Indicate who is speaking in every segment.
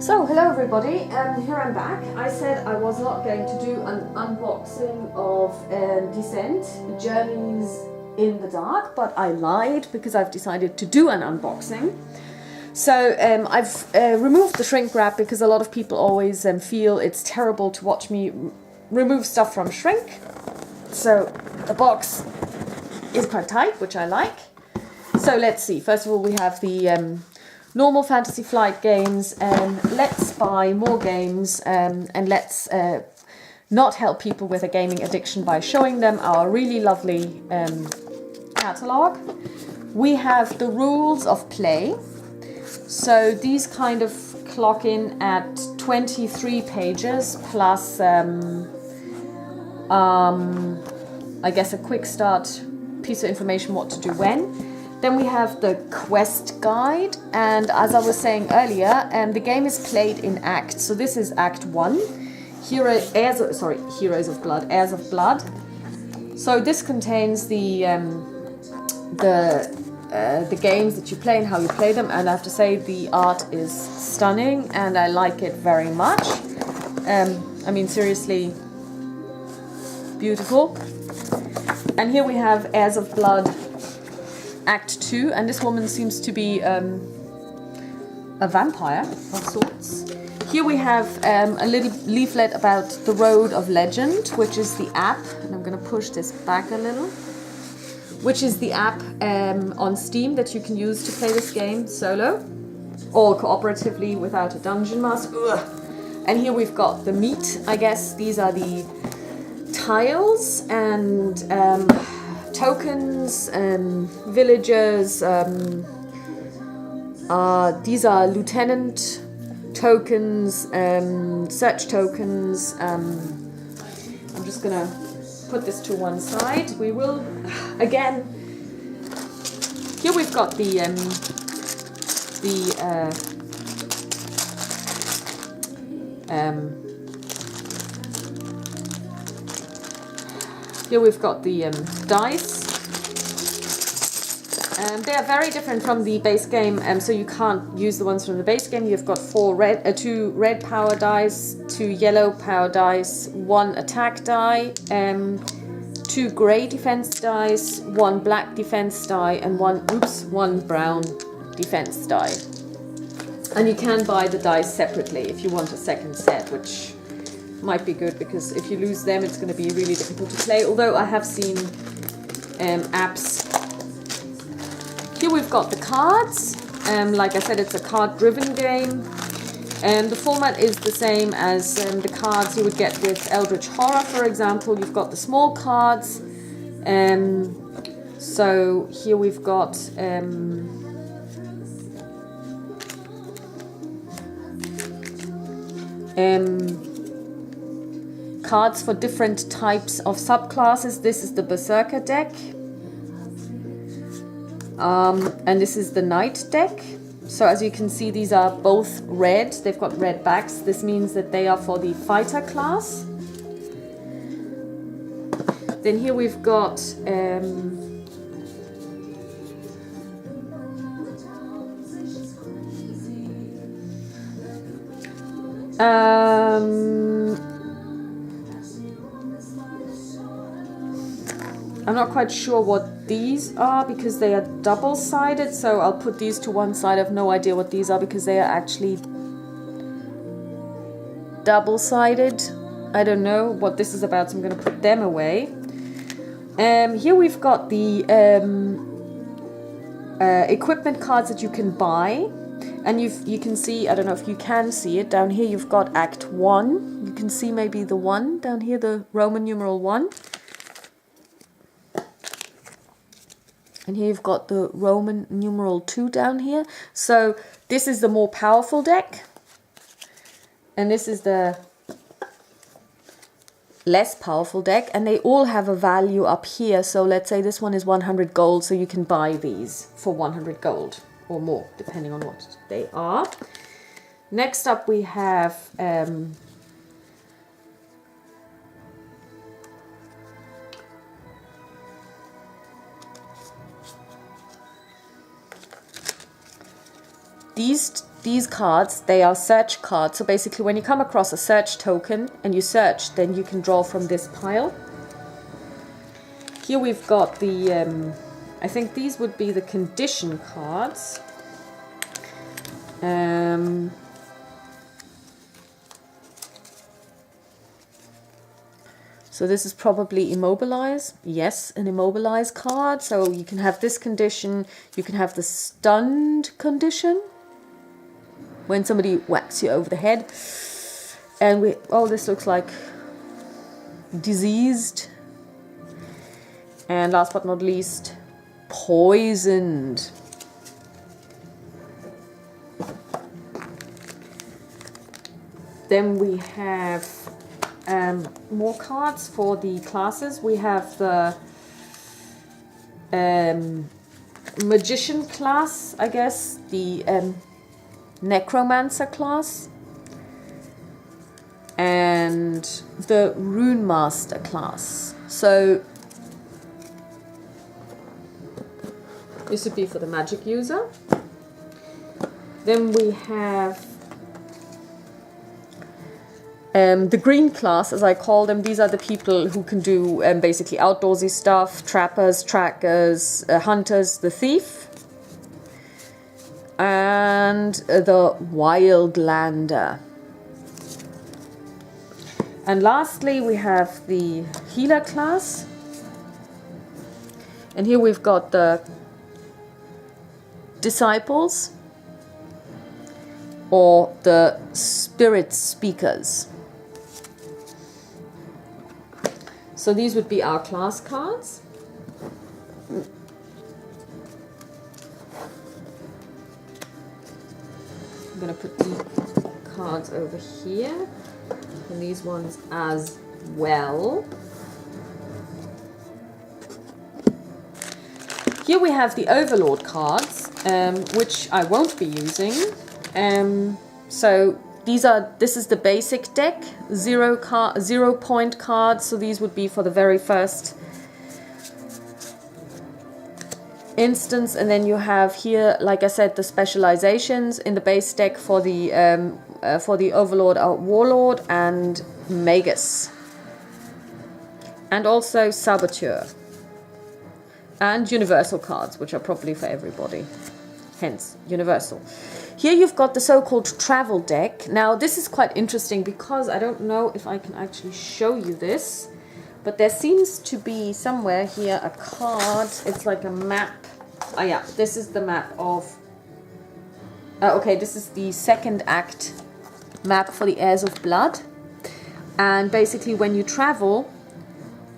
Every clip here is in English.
Speaker 1: So, hello everybody, here I'm back. I said I was not going to do an unboxing of Descent, Journeys in the Dark, but I lied because I've decided to do an unboxing. So I've removed the shrink wrap because a lot of people always feel it's terrible to watch me remove stuff from shrink. So the box is quite tight, which I like. So let's see, first of all we have the normal Fantasy Flight games, and let's buy more games and let's not help people with a gaming addiction by showing them our really lovely catalogue. We have the rules of play. So these kind of clock in at 23 pages plus I guess a quick start piece of information what to do when. Then we have the quest guide, and as I was saying earlier, the game is played in acts. So this is Act 1, Heirs of Blood, Heirs of Blood. So this contains the games that you play and how you play them, and I have to say the art is stunning and I like it very much. I mean, seriously, beautiful. And here we have Heirs of Blood Act 2, and this woman seems to be a vampire of sorts. Here we have a little leaflet about the Road of Legend, which is the app, and I'm going to push this back a little, which is the app on Steam that you can use to play this game solo or cooperatively without a dungeon master. And here we've got the meat, I guess. These are the tiles and tokens and villagers. These are lieutenant tokens, search tokens. I'm just gonna put this to one side. We will again. Here we've got the here we've got the dice. They are very different from the base game, so you can't use the ones from the base game. You've got two red power dice, 2 yellow power dice, 1 attack die, 2 grey defense dice, 1 black defense die, and 1 brown defense die. And you can buy the dice separately if you want a second set, which might be good, because if you lose them it's going to be really difficult to play, although I have seen apps. Here we've got the cards. Like I said, it's a card driven game, and the format is the same as the cards you would get with Eldritch Horror, for example. You've got the small cards, so here we've got cards for different types of subclasses. This is the Berserker deck, and this is the Knight deck. So as you can see, these are both red. They've got red backs. This means that they are for the fighter class. Then here we've got I'm not quite sure what these are because they are double-sided, so I'll put these to one side. I have no idea what these are because they are actually double-sided. I don't know what this is about, so I'm going to put them away. Here we've got the equipment cards that you can buy. And you can see, I don't know if you can see it, down here you've got Act 1. You can see maybe the 1 down here, the Roman numeral 1. And here you've got the Roman numeral 2 down here. So this is the more powerful deck. And this is the less powerful deck. And they all have a value up here. So let's say this one is 100 gold. So you can buy these for 100 gold or more, depending on what they are. Next up we have these cards, they are search cards. So basically when you come across a search token and you search, then you can draw from this pile. Here we've got the, I think these would be the condition cards. So this is probably immobilize. Yes, an immobilize card. So you can have this condition. You can have the stunned condition, when somebody whacks you over the head. And this looks like diseased. And last but not least, poisoned. Then we have more cards for the classes. We have the magician class, I guess, the necromancer class, and the rune master class. So this would be for the magic user. Then we have the green class, as I call them. These are the people who can do basically outdoorsy stuff: trappers, trackers, hunters, the thief, and the wildlander. And lastly, we have the healer class. And here we've got the disciples, or the spirit speakers. So these would be our class cards. I'm going to put the cards over here, and these ones as well. Here we have the Overlord cards, which I won't be using. So this is the basic deck, 0 point cards. So these would be for the very first instance, and then you have here, like I said, the specializations in the base deck for the Overlord are Warlord and Magus, and also Saboteur, and Universal cards, which are probably for everybody, hence Universal. Here you've got the so-called travel deck. Now this is quite interesting because I don't know if I can actually show you this, but there seems to be somewhere here a card. It's like a map. Oh yeah, this is the map of... okay, this is the second act map for the Heirs of Blood. And basically when you travel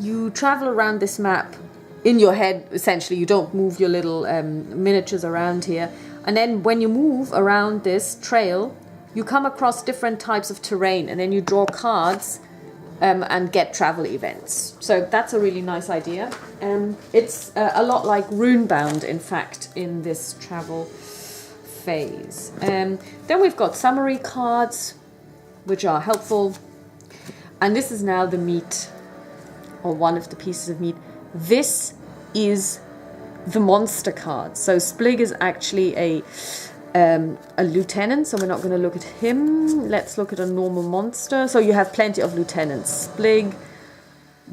Speaker 1: around this map in your head, essentially. You don't move your little miniatures around here. And then when you move around this trail, you come across different types of terrain, and then you draw cards and get travel events. So that's a really nice idea. It's a lot like Runebound, in fact, in this travel phase. Then we've got summary cards, which are helpful. And this is now the meat, or one of the pieces of meat. This is the monster card. So Splig is actually a lieutenant, so we're not going to look at him. Let's look at a normal monster. So you have plenty of lieutenants. Splig,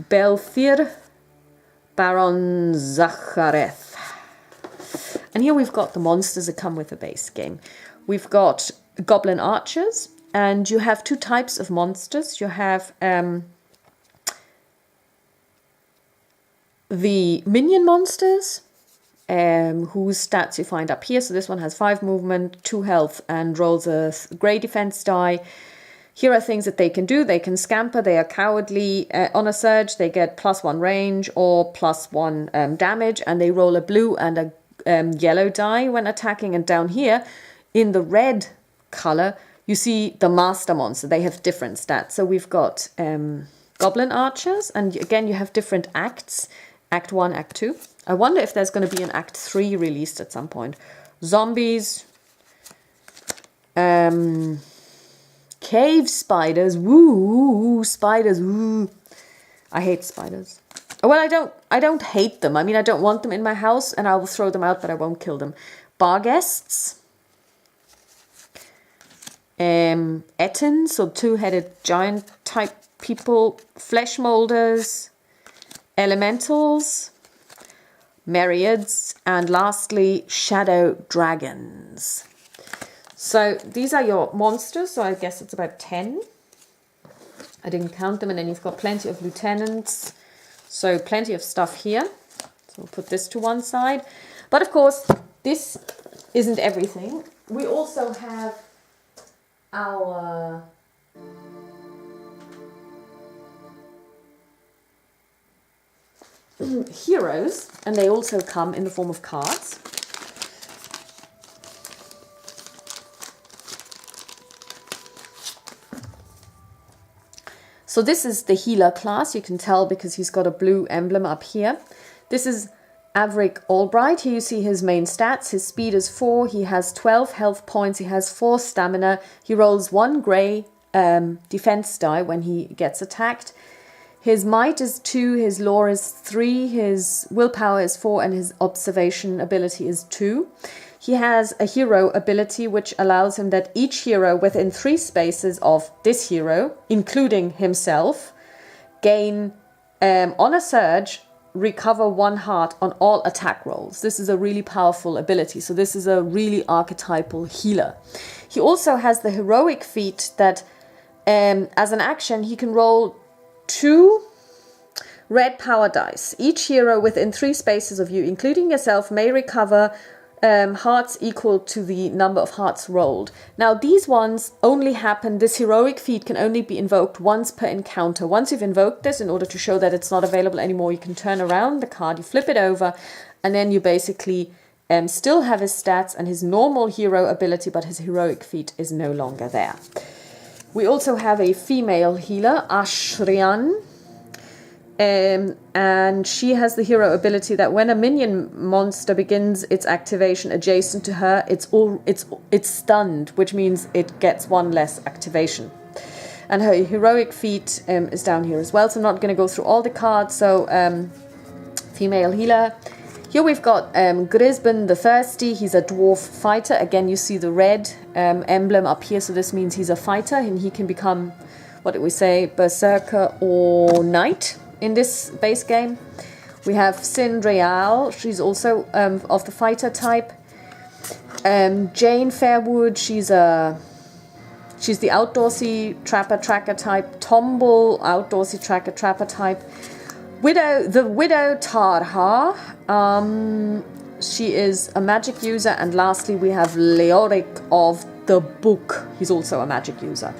Speaker 1: Belthir, Baron Zachareth. And here we've got the monsters that come with the base game. We've got goblin archers, and you have two types of monsters. You have the minion monsters, whose stats you find up here. So this one has 5 movement, 2 health, and rolls a grey defense die. Here are things that they can do. They can scamper, they are cowardly. On a surge, they get +1 range or +1 damage, and they roll a blue and a yellow die when attacking. And down here, in the red color, you see the master monster. They have different stats. So we've got goblin archers, and again, you have different acts. Act 1, Act 2. I wonder if there's going to be an Act 3 released at some point. Zombies. Cave spiders. Woo, spiders. Woo. I hate spiders. Well, I don't hate them. I mean, I don't want them in my house, and I will throw them out, but I won't kill them. Bar guests. Etten, so two-headed giant type people, flesh molders, elementals, myriads, and lastly shadow dragons. So these are your monsters, so I guess it's about 10. I didn't count them. And then you've got plenty of lieutenants, so plenty of stuff here. So we'll put this to one side. But of course, this isn't everything. We also have our heroes, and they also come in the form of cards. So this is the healer class. You can tell because he's got a blue emblem up here. This is Averick Albright. Here you see his main stats. His speed is 4. He has 12 health points. He has 4 stamina. He rolls 1 grey defense die when he gets attacked. His might is 2. His lore is 3. His willpower is 4. And his observation ability is 2. He has a hero ability which allows him that each hero within 3 spaces of this hero, including himself, gain on a surge, recover 1 heart on all attack rolls. This is a really powerful ability. So this is a really archetypal healer. He also has the heroic feat that as an action he can roll 2 red power dice. Each hero within 3 spaces of you, including yourself, may recover hearts equal to the number of hearts rolled. Now these ones only happen, this heroic feat can only be invoked once per encounter. Once you've invoked this, in order to show that it's not available anymore, you can turn around the card, you flip it over, and then you basically still have his stats and his normal hero ability, but his heroic feat is no longer there. We also have a female healer, Ashrian. And she has the hero ability that when a minion monster begins its activation adjacent to her, it's stunned, which means it gets 1 less activation. And her heroic feat is down here as well. So I'm not going to go through all the cards. So female healer. Here we've got Grisbin the Thirsty. He's a dwarf fighter. Again, you see the red emblem up here. So this means he's a fighter, and he can become, what did we say, berserker or knight. In this base game, we have Cindrial. She's also of the fighter type. Jane Fairwood. She's the outdoorsy trapper tracker type. Tomble, outdoorsy tracker trapper type. The widow Tarha. She is a magic user, and lastly we have Leoric of the Book. He's also a magic user.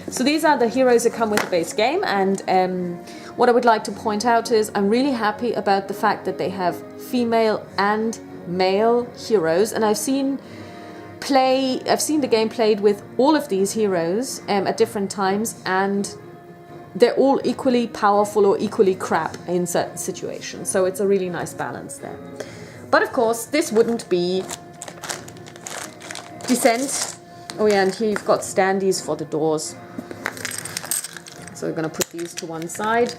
Speaker 1: So these are the heroes that come with the base game, and what I would like to point out is I'm really happy about the fact that they have female and male heroes, and I've seen the game played with all of these heroes at different times, and they're all equally powerful or equally crap in certain situations. So it's a really nice balance there. But of course, this wouldn't be Descent. Oh yeah, and here you've got standees for the doors. So we're going to put these to one side.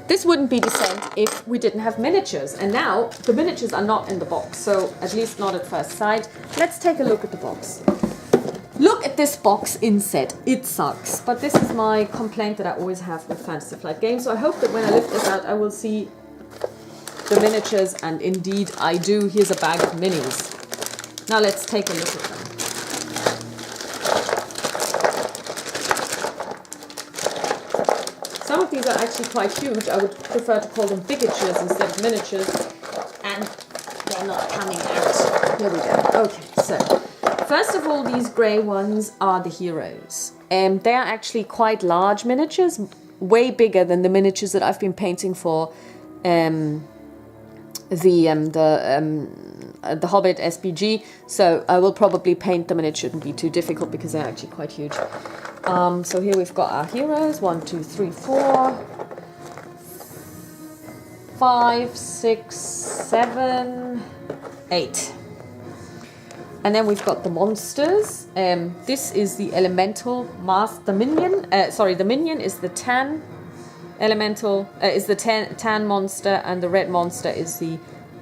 Speaker 1: This wouldn't be Descent if we didn't have miniatures. And now the miniatures are not in the box, so at least not at first sight. Let's take a look at the box. Look at this box inset. It sucks. But this is my complaint that I always have with Fantasy Flight games. So I hope that when I lift this out, I will see the miniatures. And indeed I do. Here's a bag of minis. Now let's take a look at them. Some of these are actually quite huge. I would prefer to call them bigatures instead of miniatures. And they're not coming out. Here we go. Okay, so first of all, these grey ones are the heroes. They are actually quite large miniatures, way bigger than the miniatures that I've been painting for the Hobbit SBG. So I will probably paint them, and it shouldn't be too difficult because they're actually quite huge. So here we've got our heroes. 1, 2, 3, 4, 5, 6, 7, 8. And then we've got the monsters. This is the elemental the minion. The minion is the tan elemental, is the tan monster, and the red monster is the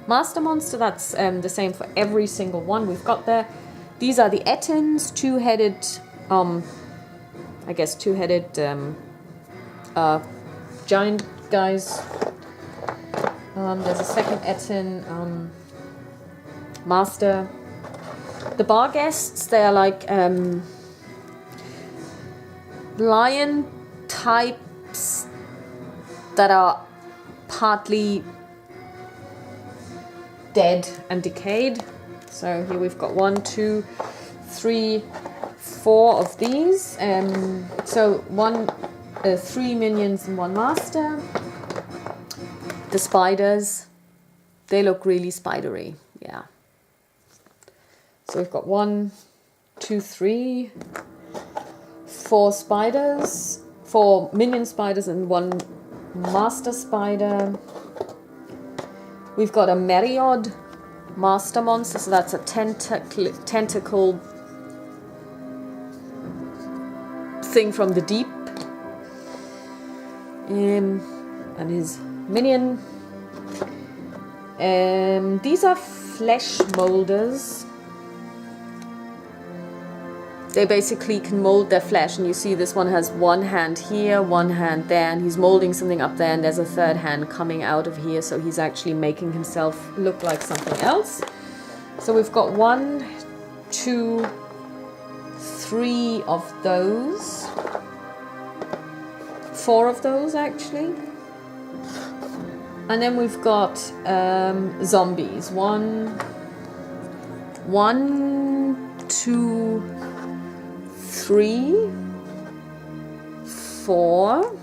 Speaker 1: master monster. That's the same for every single one we've got there. These are the Ettins, two-headed I guess two-headed giant guys. There's a second Etin master. The bar guests, they are like lion types that are partly dead and decayed. So here we've got 1, 2, 3, 4 of these. So 3 minions and 1 master. The spiders, they look really spidery, yeah. So we've got 1, 2, 3, 4 spiders, 4 minion spiders and 1 master spider. We've got a Meriod master monster, so that's a tentacle thing from the deep. And his minion. These are flesh molders. They basically can mold their flesh, and you see this one has 1 hand here, 1 hand there, and he's molding something up there, and there's a 3rd hand coming out of here, so he's actually making himself look like something else. So we've got 1, 2, 3 of those. 4 of those actually. And then we've got zombies. 1, 2, 3, 4,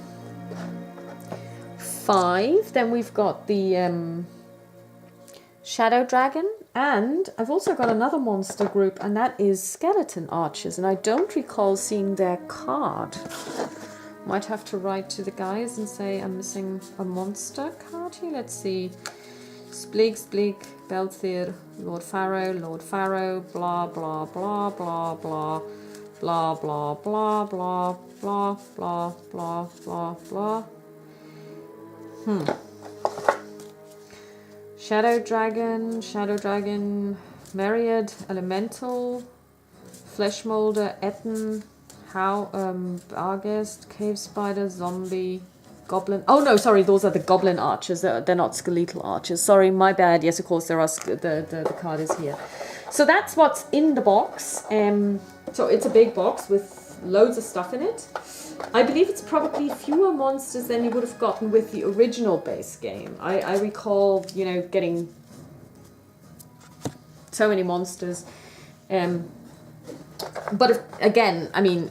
Speaker 1: 5. Then we've got the shadow dragon, and I've also got another monster group, and that is skeleton archers, and I don't recall seeing their card. Might have to write to the guys and say I'm missing a monster card here. Let's see. Splig, Belthir, Lord Pharaoh, blah, blah, blah, blah, blah. Blah, blah, blah, blah, blah, blah, blah, blah, blah. Shadow Dragon, Myriad, Elemental, Flesh Molder, Etten, Barghest, Cave Spider, Zombie, Goblin. Oh no, sorry, those are the Goblin Archers. They're not Skeletal Archers. Sorry, my bad. Yes, of course, there are. The card is here. So that's what's in the box. So it's a big box with loads of stuff in it. I believe it's probably fewer monsters than you would have gotten with the original base game. I recall, getting so many monsters. But again, I mean,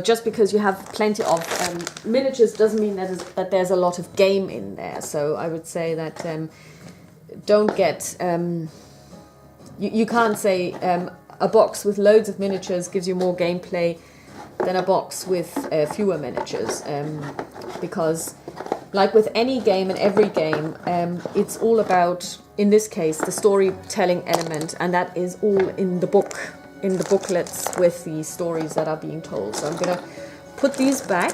Speaker 1: just because you have plenty of miniatures doesn't mean that there's a lot of game in there. So I would say that don't get... You can't say a box with loads of miniatures gives you more gameplay than a box with fewer miniatures. Because like with any game and every game, it's all about, in this case, the storytelling element, and that is all in the book. In the booklets with the stories that are being told. So I'm going to put these back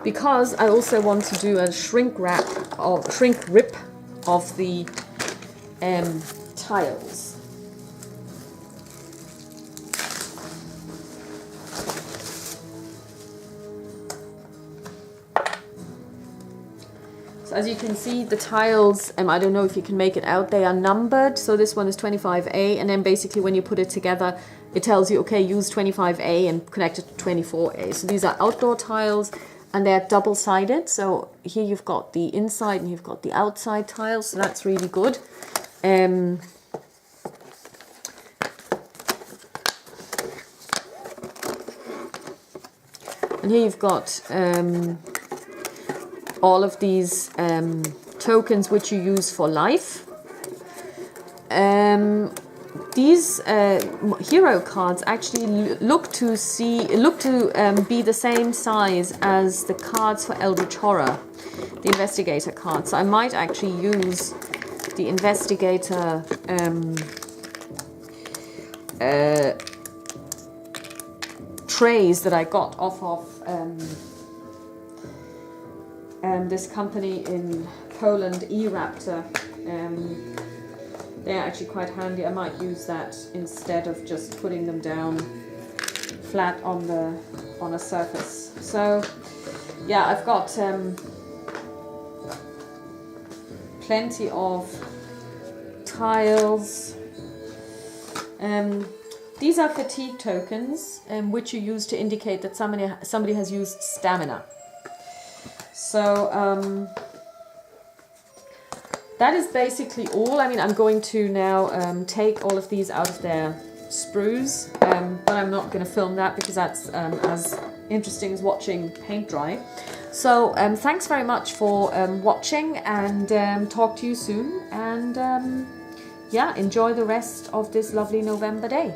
Speaker 1: because I also want to do a shrink rip of the tiles. So as you can see, the tiles, I don't know if you can make it out, they are numbered. So this one is 25A, and then basically when you put it together, it tells you, okay, use 25A and connect it to 24A. So these are outdoor tiles, and they're double-sided. So here you've got the inside and you've got the outside tiles, so that's really good. And here you've got all of these tokens which you use for life. These hero cards actually look to be the same size as the cards for Eldritch Horror, the investigator cards. So I might actually use the investigator trays that I got off of this company in Poland, E-Raptor. They're actually quite handy. I might use that instead of just putting them down flat on a surface. So yeah, I've got plenty of tiles. These are fatigue tokens, which you use to indicate that somebody has used stamina. So that is basically all. I mean, I'm going to now take all of these out of their sprues, but I'm not going to film that because that's as interesting as watching paint dry. So thanks very much for watching, and talk to you soon, and yeah, enjoy the rest of this lovely November day.